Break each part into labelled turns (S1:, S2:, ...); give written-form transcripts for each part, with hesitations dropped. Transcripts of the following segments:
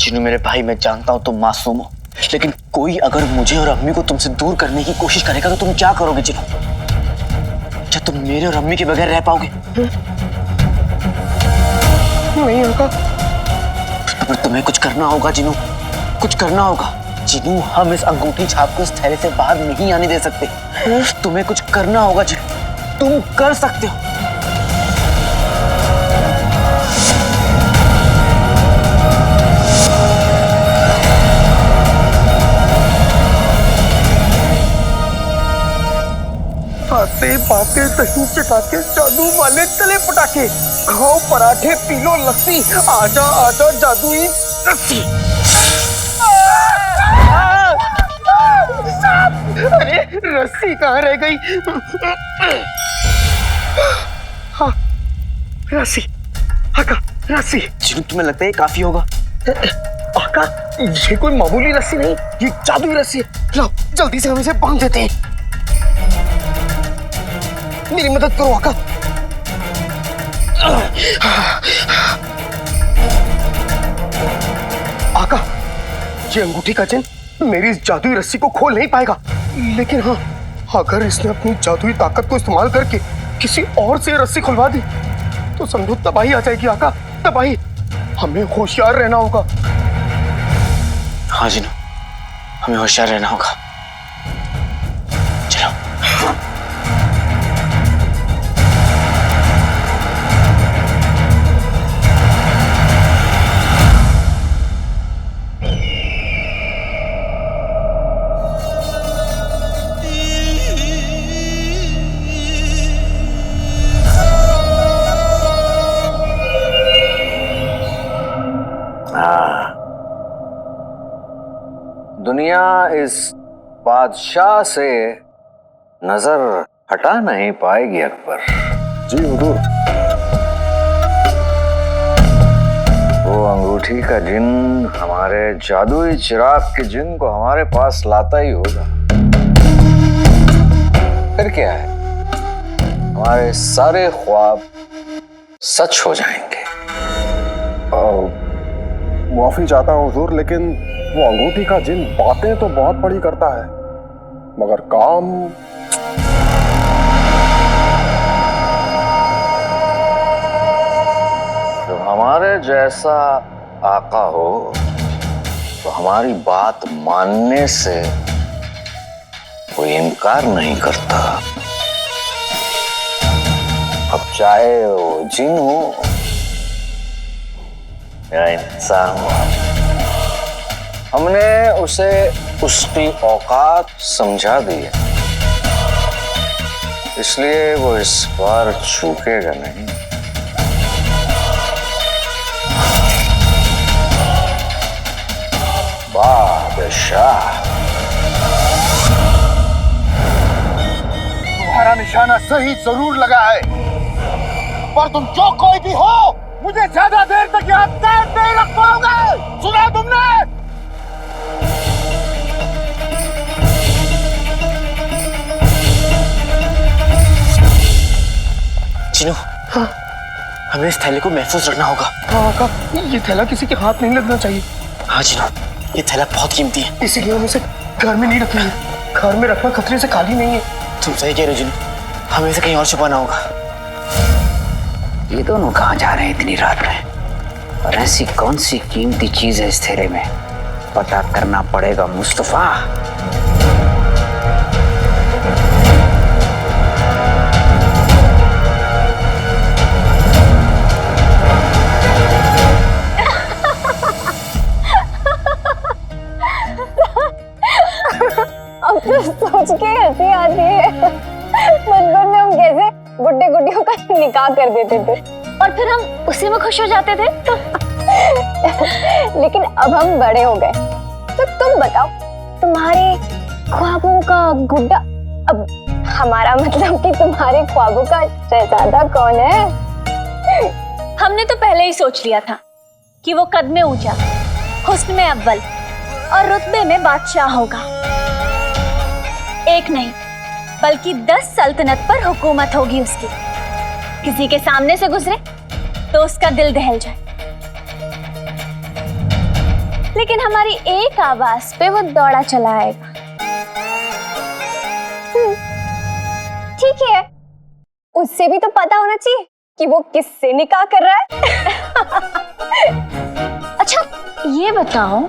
S1: जिन्हों मेरे भाई, मैं जानता हूँ तुम मासूम हो, लेकिन कोई अगर मुझे और अम्मी को तुमसे दूर करने की कोशिश करेगा तो तुम क्या करोगे जिन्हों? क्या तुम मेरे और अम्मी के बगैर रह पाओगे?
S2: नहीं होगा।
S1: पर तुम्हें कुछ करना होगा जिन्हों, कुछ करना होगा जिन्हों। हम इस अंगूठी छाप को इस थैले से बाहर नहीं आने दे सकते। तुम्हें कुछ करना होगा जिन्हों, तुम कर सकते हो।
S2: आते बातें दही चटाके, जादू वाले तले पटाके, खाओ पराठे पी लो लस्सी, आजा आजा जादुई रस्सी। अरे रस्सी कहाँ रह गई? हाँ रस्सी, आका रस्सी।
S1: जिन्हों तुम्हें लगता है ये काफी होगा?
S2: आका ये कोई मामूली रस्सी नहीं, ये जादुई रस्सी है। लो जल्दी से हम इसे बांध देते हैं। मेरी मदद करो आका। आका ये अंगूठी का चिन्ह मेरी इस जादुई रस्सी को खोल नहीं पाएगा, लेकिन हाँ अगर इसने अपनी जादुई ताकत को इस्तेमाल करके किसी और से रस्सी खुलवा दी तो समझो तबाही आ जाएगी आका, तबाही। हमें होशियार रहना होगा।
S1: हाँ जिन्हों, हमें होशियार रहना होगा। चलो।
S3: दुनिया इस बादशाह से नजर हटा नहीं पाएगी अकबर।
S4: जी हुजूर।
S3: वो अंगूठी का जिन हमारे जादुई चिराग के जिन को हमारे पास लाता ही होगा। फिर क्या है, हमारे सारे ख्वाब सच हो जाएंगे।
S4: माफी चाहता हूँ हुजूर, लेकिन वो अंगूठी का जिन बातें तो बहुत बड़ी करता है, मगर काम
S3: जब हमारे जैसा आका हो तो हमारी बात मानने से कोई इनकार नहीं करता। अब चाहे वो जिन हो या इंसान हो, हमने उसे उसकी औकात समझा दी है, इसलिए वो इस बार चूकेगा नहीं। बादशाह,
S2: तुम्हारा निशाना सही जरूर लगा है, पर तुम जो कोई भी हो मुझे ज्यादा देर तक यहाँ कैद नहीं रख पाओगे। सुना तुमने?
S1: जिन्हों, हाँ? हमें इस थैले को महफूज रखना होगा।
S2: हाँ आका, ये थैला किसी के हाथ नहीं लगना चाहिए।
S1: हाँ जिन्हों, ये थैला बहुत कीमती है,
S2: इसीलिए हम इसे घर में नहीं रखेंगे। घर में रखना खतरे से खाली नहीं है।
S1: तुम सही कह रहे हो जिन्हों, हमें इसे कहीं और छुपाना होगा।
S5: ये दोनों कहाँ जा रहे हैं इतनी रात में, और ऐसी कौन सी कीमती चीज है इस थैले में? पता करना पड़ेगा मुस्तफा।
S6: अब तो सोच के हंसी आती है। बचपन में हम कैसे गुड्डे गुड्डियों का निकाह कर देते थे और फिर हम उसी में खुश हो जाते थे। तो लेकिन अब हम बड़े हो गए, तो तुम बताओ, तुम्हारे ख्वाबों का गुड्डा, अब हमारा मतलब कि तुम्हारे ख्वाबों का शहजादा कौन है?
S7: हमने तो पहले ही सोच लिया था कि वो कद में ऊंचा, हुस्न में अव्वल और रुतबे में बादशाह होगा। एक नहीं बल्कि 10 सल्तनत पर हुकूमत होगी उसकी। किसी के सामने से गुजरे तो उसका दिल दहल जाए। लेकिन हमारी एक आवाज पे वो दौड़ा चला आएगा।
S6: ठीक है, उससे भी तो पता होना चाहिए कि वो किससे निकाह कर रहा है।
S7: अच्छा ये बताओ,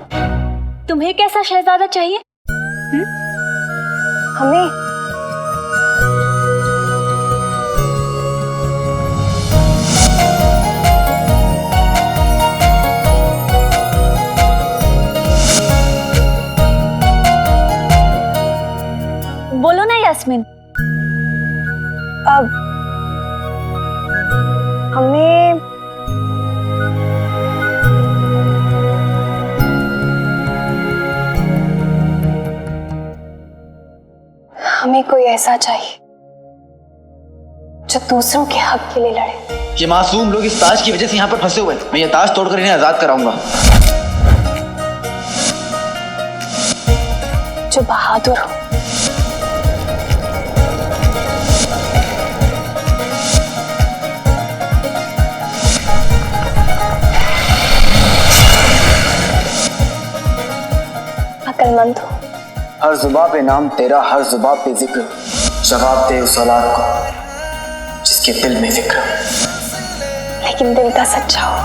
S7: तुम्हें कैसा शहजादा चाहिए?
S6: हमें
S7: बोलो ना यास्मीन।
S6: अब हमें कोई ऐसा चाहिए जो दूसरों के हक के लिए लड़े।
S1: ये मासूम लोग इस ताज की वजह से यहाँ पर फंसे हुए हैं। मैं ये ताज तोड़कर इन्हें आजाद कराऊंगा।
S6: जो बहादुर हो, अक्लमंद हो।
S1: हर जुबान पे नाम तेरा, हर जुबान पे जिक्र, जवाब दे उस औलाद को जिसके दिल में फिक्र।
S6: लेकिन दिल का सच्चा हो,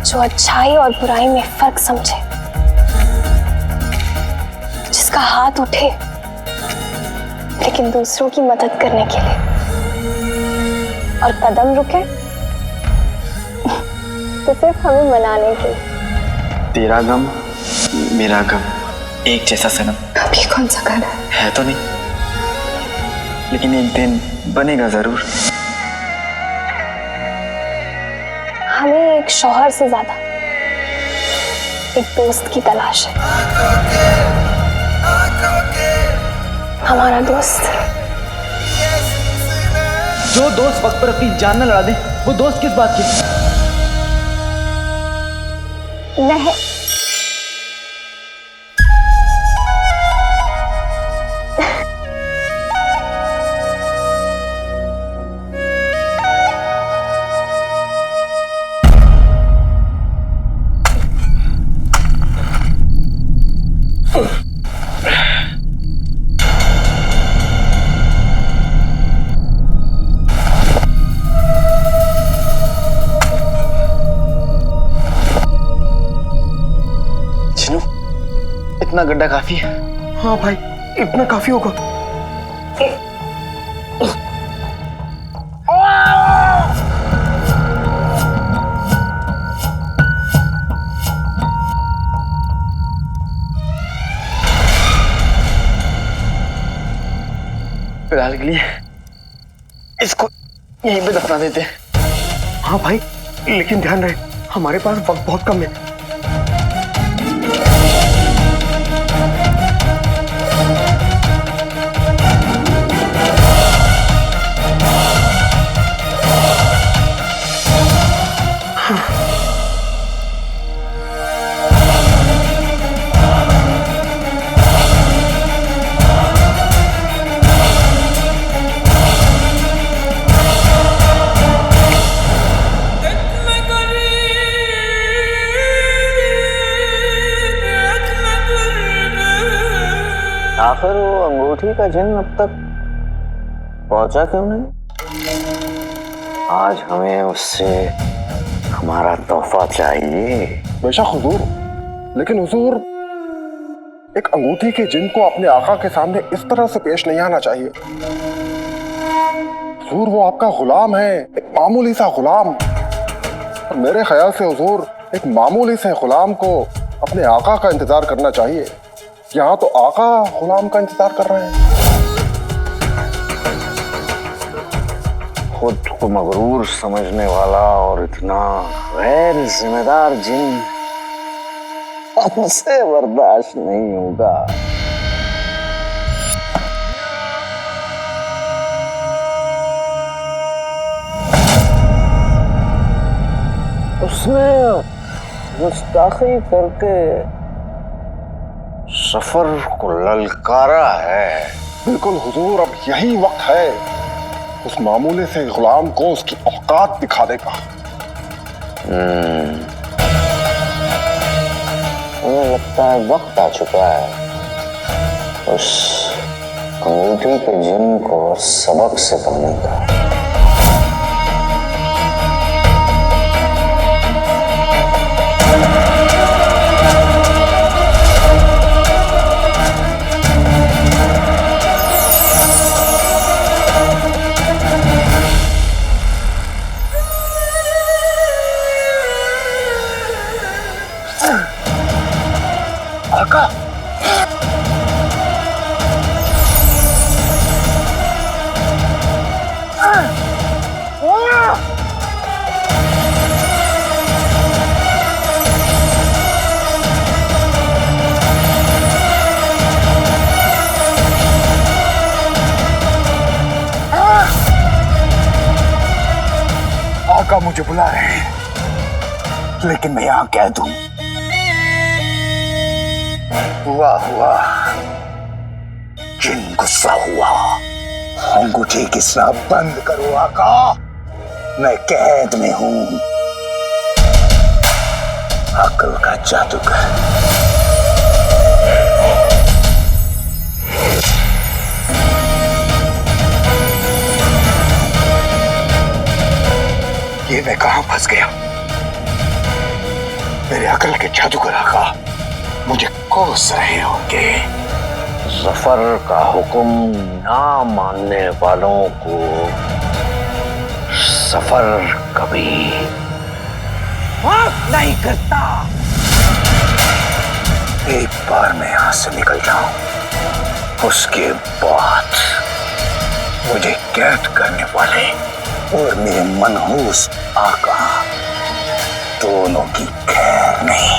S6: जो अच्छाई और बुराई में फर्क समझे, जिसका हाथ उठे लेकिन दूसरों की मदद करने के लिए, और कदम रुके तो सिर्फ हमें मनाने के लिए।
S1: तेरा गम मेरा गम एक जैसा सनम।
S6: अभी कौन सा घर
S1: है तो नहीं, लेकिन एक दिन बनेगा जरूर।
S6: हमें एक शौहर से ज्यादा एक दोस्त की तलाश है। हमारा दोस्त,
S1: जो दोस्त वक्त पर अपनी जान न लड़ा दे, वो दोस्त किस बात की?
S6: नहीं,
S1: इतना गड्ढा काफी है।
S2: हाँ भाई, इतना काफी होगा।
S1: फिलहाल के लिए इसको यहीं पे दफना देते हैं।
S2: हाँ भाई, लेकिन ध्यान रहे हमारे पास वक्त बहुत कम है।
S3: आखिर वो अंगूठी का जिन अब तक पहुंचा क्यों नहीं? आज हमें उससे हमारा तोहफा चाहिए।
S4: बेशक हुजूर, लेकिन हुजूर एक अंगूठी के जिन को अपने आका के सामने इस तरह से पेश नहीं आना चाहिए। हुजूर वो आपका गुलाम है, एक मामूली सा गुलाम। और मेरे ख्याल से हुजूर एक मामूली से गुलाम को अपने आका का इंतजार करना चाहिए। यहाँ तो आका गुलाम का इंतजार कर रहे हैं।
S3: खुद को मगरूर समझने वाला और इतना गैर जिम्मेदार जिन हमसे बर्दाश्त नहीं होगा। उसने गुस्ताखी करके सफर को ललकारा है।
S4: बिल्कुल हुजूर, अब यही वक्त है उस मामूले से गुलाम को उसकी औकात दिखा देगा।
S3: हमें लगता है वक्त आ चुका है उस अंगूठी के जिन को सबक सिखाने का।
S2: आका मुझे बुला रहे हैं, लेकिन मैं यहां कह दूं, हुआ जिन गुस्सा हुआ। अंगूठी की श्राप बंद करो आका, मैं कैद में हूं। अक्ल का जादूगर। ये मैं कहां फंस गया? मेरे अकल के जादूगर आका मुझे कोस रहे होंगे।
S3: जफर का हुक्म ना मानने वालों को सफर कभी माफ नहीं करता।
S2: एक बार मैं यहां से निकल जाऊं, उसके बाद मुझे कैद करने वाले और मेरे मनहूस आका दोनों की खैर नहीं।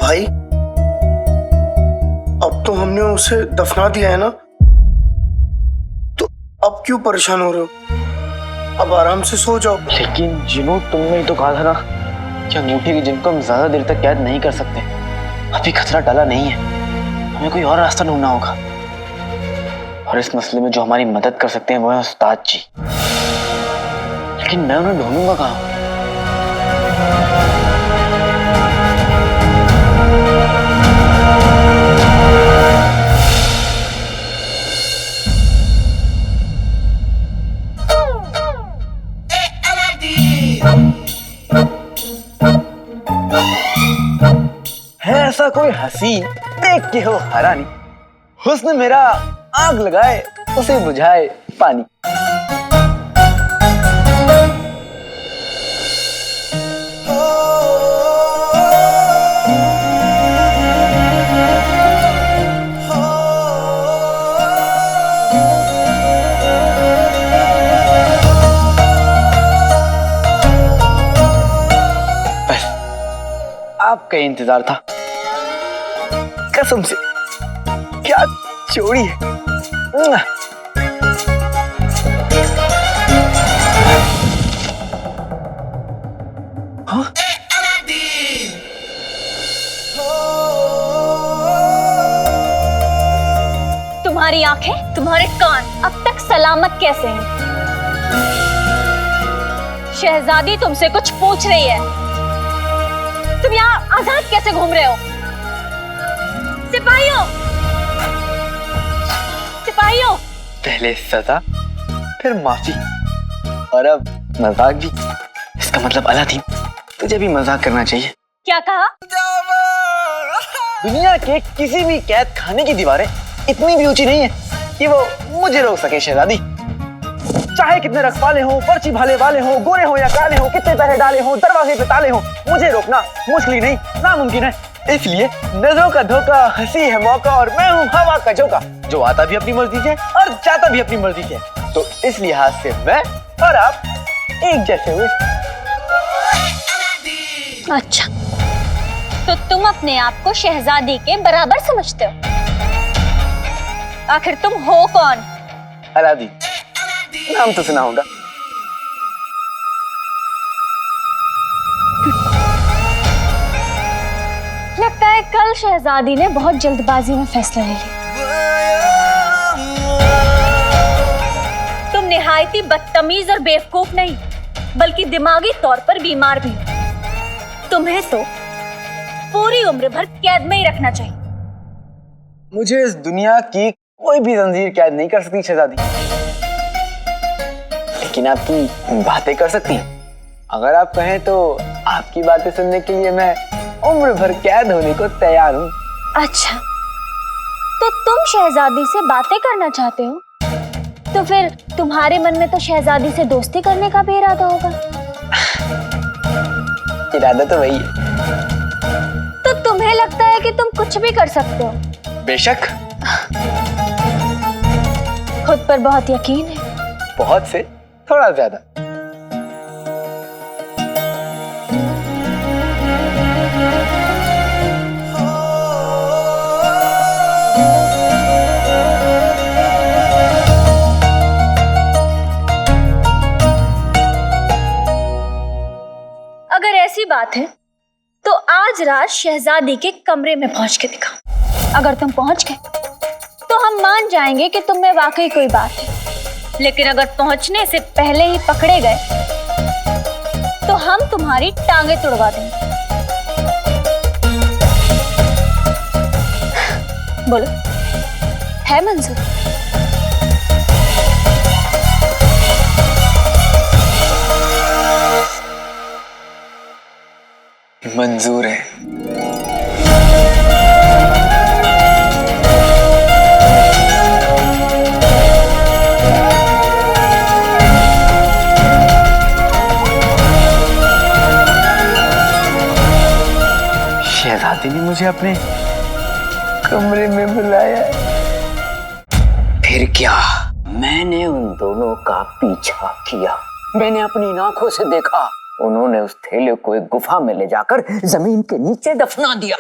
S2: भाई, अब तो हमने उसे दफना दिया है ना, तो अब क्यों परेशान हो रहे हो? अब आराम से सो जाओ।
S1: लेकिन जिनू, तुमने ही तो कहा था ना कि अंगूठी की जिन को हम ज्यादा देर तक कैद नहीं कर सकते। अभी खतरा टला नहीं है, हमें कोई और रास्ता ढूंढना होगा। और इस मसले में जो हमारी मदद कर सकते हैं वो है उस्ताद जी। लेकिन मैं उन्हें ढूंढूंगा कहाँ? है ऐसा कोई हसीन देख के हो हैरानी, हुस्न मेरा आग लगाए उसे बुझाए पानी। बस आपका इंतजार था। कसम से क्या जोड़ी है। हाँ?
S7: तुम्हारी आंखें, तुम्हारे कान अब तक सलामत कैसे हैं? शहजादी तुमसे कुछ पूछ रही है। तुम यहाँ आजाद कैसे घूम रहे हो? सिपाहियों, सिपाहियों!
S1: पहले सजा, फिर माफी, और अब मजाक भी। इसका मतलब अलादीन, तुझे भी मजाक करना चाहिए।
S7: क्या कहा?
S1: दुनिया के किसी भी कैद खाने की दीवारें इतनी भी ऊंची नहीं है कि वो मुझे रोक सके शहजादी। चाहे कितने रखवाले हो, पर्ची भाले वाले हो, गोरे हो या काले हो, कितने पहरे डाले हो, दरवाजे पे ताले हो, मुझे रोकना मुश्किल नहीं नामुमकिन है। इसलिए नजरों का धोखा, हंसी है मौका, और मैं हूँ हवा का झोंका, जो आता भी अपनी मर्जी से और जाता भी अपनी मर्जी से। तो इस लिहाज से मैं और आप एक जैसे हुए।
S7: अच्छा, तो तुम अपने आप को शहजादी के बराबर समझते हो? आखिर तुम हो कौन?
S1: अलादीन, नाम तो सुना होगा।
S7: लगता है कल शहजादी ने बहुत जल्दबाजी में फैसला ले लिया। तुम निहायती बदतमीज और बेवकूफ नहीं, बल्कि दिमागी तौर पर बीमार भी हो। तुम्हें तो पूरी उम्र भर कैद में ही रखना चाहिए।
S1: मुझे इस दुनिया की कोई भी जंजीर कैद नहीं कर सकती शहजादी, लेकिन आपकी बातें कर सकती हैं। अगर आप कहें तो आपकी बातें सुनने के लिए मैं उम्र भर कैद होने को तैयार हूँ।
S7: अच्छा, तो तुम शहजादी से बातें करना चाहते हो, तो फिर तुम्हारे मन में तो शहजादी से दोस्ती करने का भी इरादा होगा।
S1: इरादा तो वही है।
S7: तो तुम्हें लगता है कि तुम कुछ भी कर सकते हो?
S1: बेशक।
S7: खुद पर बहुत यकीन है।
S1: बहुत से थोड़ा ज्यादा।
S7: अगर ऐसी बात है तो आज रात शहजादी के कमरे में पहुंच के दिखाओ। अगर तुम पहुंच गए तो हम मान जाएंगे कि तुम में वाकई कोई बात है, लेकिन अगर पहुंचने से पहले ही पकड़े गए तो हम तुम्हारी टांगे तुड़वा देंगे। बोलो, है मंजूर?
S1: मंजूर है। शहजादी ने मुझे अपने कमरे में बुलाया।
S5: फिर क्या? मैंने उन दोनों का पीछा किया। मैंने अपनी आंखों से देखा। उन्होंने उस थैले को एक गुफा में ले जाकर जमीन के नीचे दफना दिया।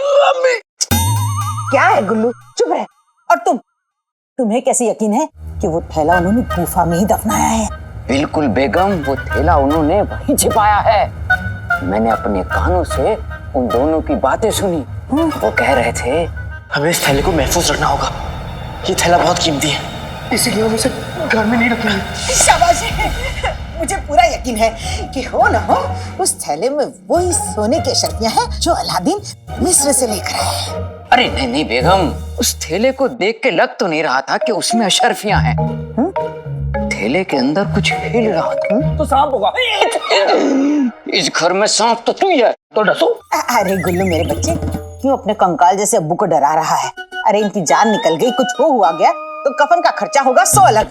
S8: क्या है गुल्लू, चुप रह। और तुम्हें कैसे यकीन है कि वो थैला उन्होंने गुफा में ही दफनाया है?
S5: बिल्कुल बेगम, वो थैला उन्होंने वहीं छिपाया है। मैंने अपने कानों से उन दोनों की बातें सुनी। वो कह रहे थे
S1: हमें इस थैले को महफूज रखना होगा। ये थैला बहुत कीमती है,
S2: इसीलिए हम इसे घर में नहीं रखेंगे।
S8: शाबाश है। मुझे पूरा यकीन है कि हो ना हो उस थैले में वही सोने की अशर्फियां हैं जो अलादीन मिस्र से लेकर आया है।
S5: अरे नहीं नहीं बेगम, उस थैले को देख के लग तो नहीं रहा था कि उसमें अशर्फियां हैं। थैले के अंदर कुछ हिल रहा था।
S1: तो सांप होगा।
S5: इस घर में सांप तो तू ही है, तो डसो।
S8: अरे गुल्लू मेरे बच्चे, क्यों अपने कंकाल जैसे अब्बू को डरा रहा है? अरे इनकी जान निकल गई, कुछ हुआ गया तो कफन का खर्चा होगा 100 अलग।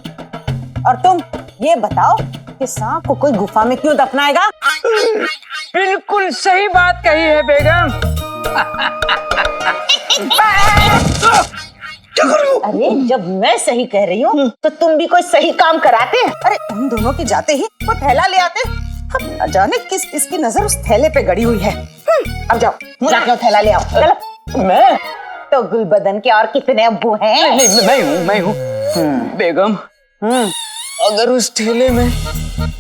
S8: और तुम ये बताओ कि सांप को कोई गुफा में क्यों दफनाएगा?
S5: बिल्कुल सही बात कही है बेगम।
S8: अरे जब मैं सही कह रही हूँ तो तुम भी कोई सही काम कराते। अरे उन दोनों के जाते ही वो थैला ले आते। अब न जाने किस किसकी नजर उस थैले पे गड़ी हुई है। अब जाओ जाके वो थैला ले आओ। चलो।
S1: मैं
S8: तो गुलबदन के और कितने अब्बू हैं?
S1: नहीं, मैं हूँ। बेगम, अगर उस थैले में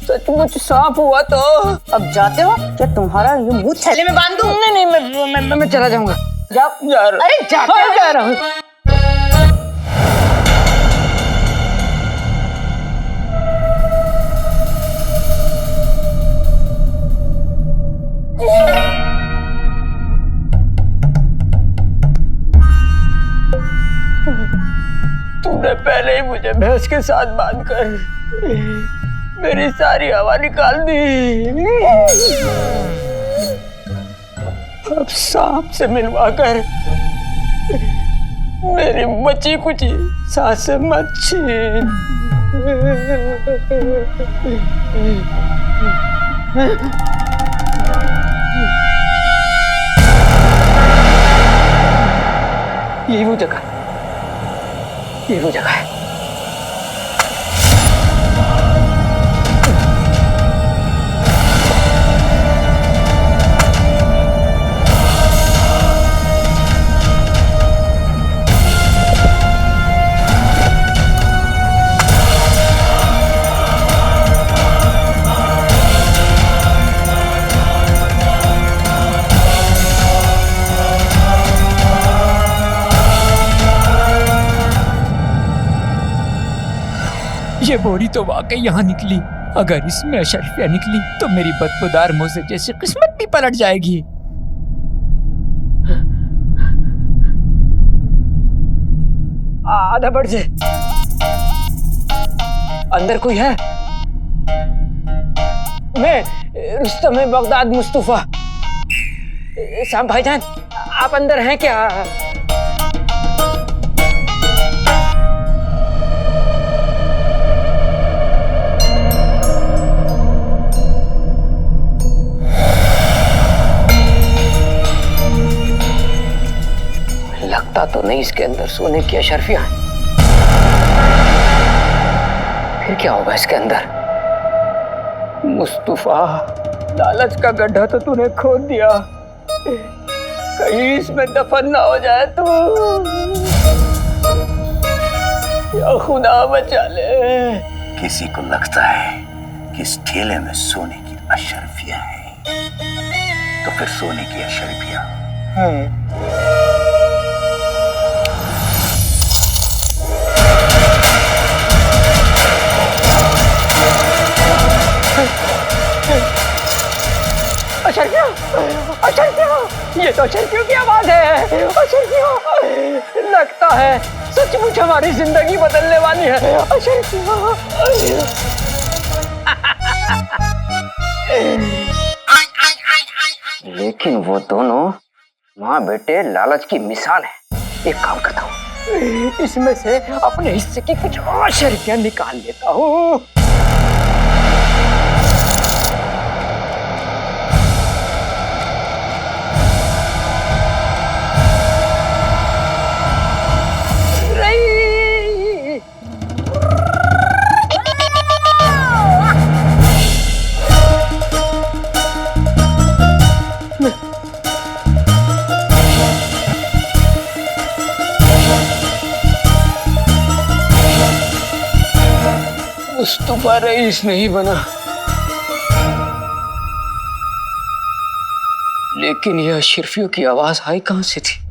S1: सचमुच सांप हुआ तो?
S8: अब जाते हो क्या तुम्हारा ये मुंह थैले में बांध दूं?
S1: नहीं, मैं चला जाऊंगा।
S8: जाओ।
S1: जा रहा।
S8: अरे जाते हो?
S1: जा रहा हूँ। तुमने पहले ही मुझे भैंस के साथ बांधकर मेरी सारी हवा निकाल दी। अब सांप से मिलवाकर मेरी बची कुची सांसें मत छीन। यही वो जगह है, यही वो जगह है।
S9: ये बोरी तो वाकई यहाँ निकली। अगर इसमें अशरफिया निकली तो मेरी बदबूदार मुंह से जैसे किस्मत भी पलट जाएगी।
S1: आधा बढ़ जाए। अंदर कोई है? मैं रुस्तम है, बगदाद मुस्तफा। शाम भाईजान, आप अंदर हैं क्या?
S5: लगता तो नहीं इसके अंदर सोने की अशरफियां हैं। फिर क्या होगा इसके अंदर?
S1: मुस्तफा, लालच का गड्ढा तो तूने खोद दिया, कहीं इसमें दफन ना हो जाए तो। या खुदा बचा ले।
S3: किसी को लगता है कि इस ठेले में सोने की अशरफियां हैं, तो फिर सोने की अशरफियां
S1: अशरफिया, अशरफिया, ये तो अशरफियों की आवाज है। अशरफिया, लगता है सचमुच हमारी जिंदगी बदलने वाली है। अशरफिया।
S5: लेकिन वो दोनों माँ बेटे लालच की मिसाल है। एक काम करता हूँ,
S1: इसमें से अपने हिस्से की कुछ और अशरफियां निकाल लेता हूँ। मुस्तफा रईस नहीं बना, लेकिन यह अशरफियों की आवाज आई कहां से थी?